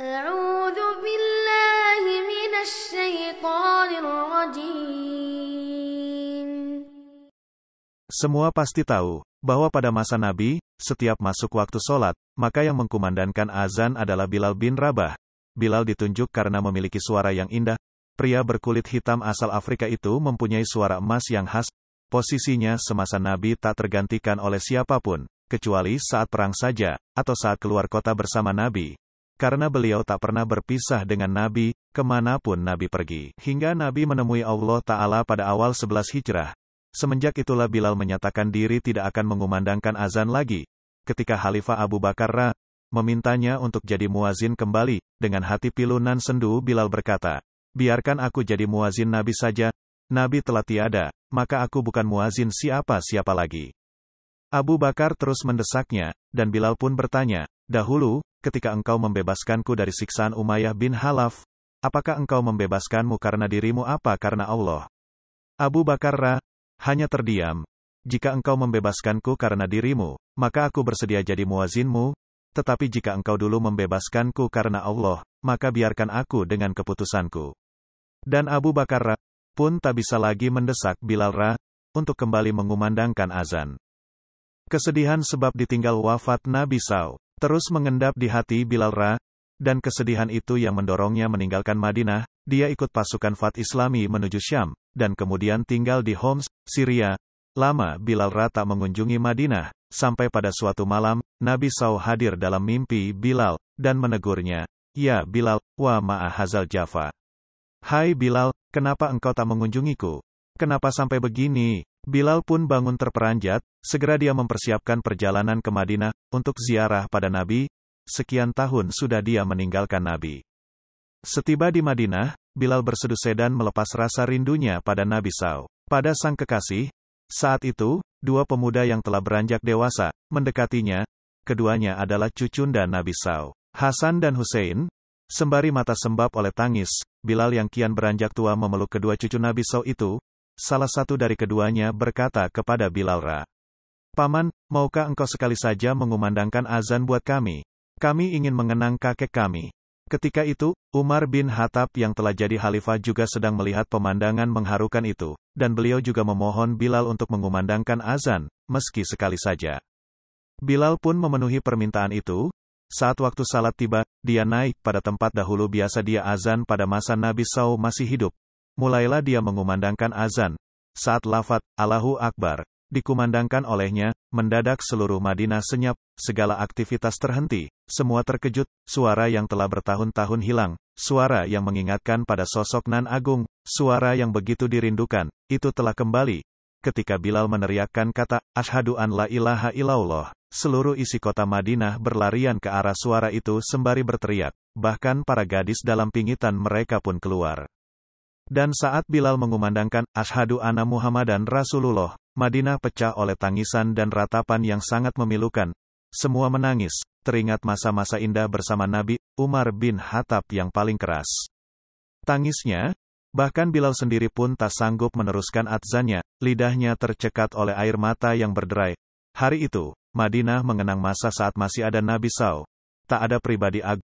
أعوذ بالله من الشيطان الرجيم. Semua pasti tahu bahwa pada masa Nabi, setiap masuk waktu sholat, maka yang mengkumandangkan azan adalah Bilal bin Rabah. Bilal ditunjuk karena memiliki suara yang indah. Pria berkulit hitam asal Afrika itu mempunyai suara emas yang khas. Posisinya semasa Nabi tak tergantikan oleh siapapun, kecuali saat perang saja, atau saat keluar kota bersama Nabi. Karena beliau tak pernah berpisah dengan Nabi, kemanapun Nabi pergi. Hingga Nabi menemui Allah Ta'ala pada awal 11 Hijrah. Semenjak itulah Bilal menyatakan diri tidak akan mengumandangkan azan lagi. Ketika Khalifah Abu Bakar memintanya untuk jadi muazin kembali, dengan hati pilunan sendu Bilal berkata, "Biarkan aku jadi muazin Nabi saja, Nabi telah tiada, maka aku bukan muazin siapa-siapa lagi." Abu Bakar terus mendesaknya, dan Bilal pun bertanya, "Dahulu, ketika engkau membebaskanku dari siksaan Umayyah bin Khalaf, apakah engkau membebaskanmu karena dirimu apa karena Allah?" Abu Bakar hanya terdiam. "Jika engkau membebaskanku karena dirimu, maka aku bersedia jadi muazinmu, tetapi jika engkau dulu membebaskanku karena Allah, maka biarkan aku dengan keputusanku." Dan Abu Bakar pun tak bisa lagi mendesak Bilal untuk kembali mengumandangkan azan. Kesedihan sebab ditinggal wafat Nabi SAW terus mengendap di hati Bilal dan kesedihan itu yang mendorongnya meninggalkan Madinah. Dia ikut pasukan Fath Islami menuju Syam, dan kemudian tinggal di Homs, Syria. Lama Bilal tak mengunjungi Madinah, sampai pada suatu malam, Nabi SAW hadir dalam mimpi Bilal, dan menegurnya, "Ya Bilal, wa ma'ahazal jafa. Hai Bilal, kenapa engkau tak mengunjungiku? Kenapa sampai begini?" Bilal pun bangun terperanjat, segera dia mempersiapkan perjalanan ke Madinah, untuk ziarah pada Nabi. Sekian tahun sudah dia meninggalkan Nabi. Setiba di Madinah, Bilal bersedu sedan melepas rasa rindunya pada Nabi SAW. Pada sang kekasih, saat itu, dua pemuda yang telah beranjak dewasa, mendekatinya. Keduanya adalah cucunda Nabi SAW, Hasan dan Hussein. Sembari mata sembab oleh tangis, Bilal yang kian beranjak tua memeluk kedua cucu Nabi SAW itu. Salah satu dari keduanya berkata kepada Bilal, "Paman, maukah engkau sekali saja mengumandangkan azan buat kami? Kami ingin mengenang kakek kami." Ketika itu, Umar bin Khattab yang telah jadi khalifah juga sedang melihat pemandangan mengharukan itu, dan beliau juga memohon Bilal untuk mengumandangkan azan, meski sekali saja. Bilal pun memenuhi permintaan itu. Saat waktu salat tiba, dia naik pada tempat dahulu biasa dia azan pada masa Nabi SAW masih hidup. Mulailah dia mengumandangkan azan. Saat lafaz Allahu Akbar dikumandangkan olehnya, mendadak seluruh Madinah senyap, segala aktivitas terhenti, semua terkejut, suara yang telah bertahun-tahun hilang, suara yang mengingatkan pada sosok nan agung, suara yang begitu dirindukan, itu telah kembali. Ketika Bilal meneriakkan kata, "Asyhadu an la ilaha illallah," seluruh isi kota Madinah berlarian ke arah suara itu sembari berteriak, bahkan para gadis dalam pingitan mereka pun keluar. Dan saat Bilal mengumandangkan, "Asyhadu anna Muhammadan Rasulullah," Madinah pecah oleh tangisan dan ratapan yang sangat memilukan. Semua menangis, teringat masa-masa indah bersama Nabi. Umar bin Khattab yang paling keras tangisnya, bahkan Bilal sendiri pun tak sanggup meneruskan adzannya, lidahnya tercekat oleh air mata yang berderai. Hari itu, Madinah mengenang masa saat masih ada Nabi SAW. Tak ada pribadi agung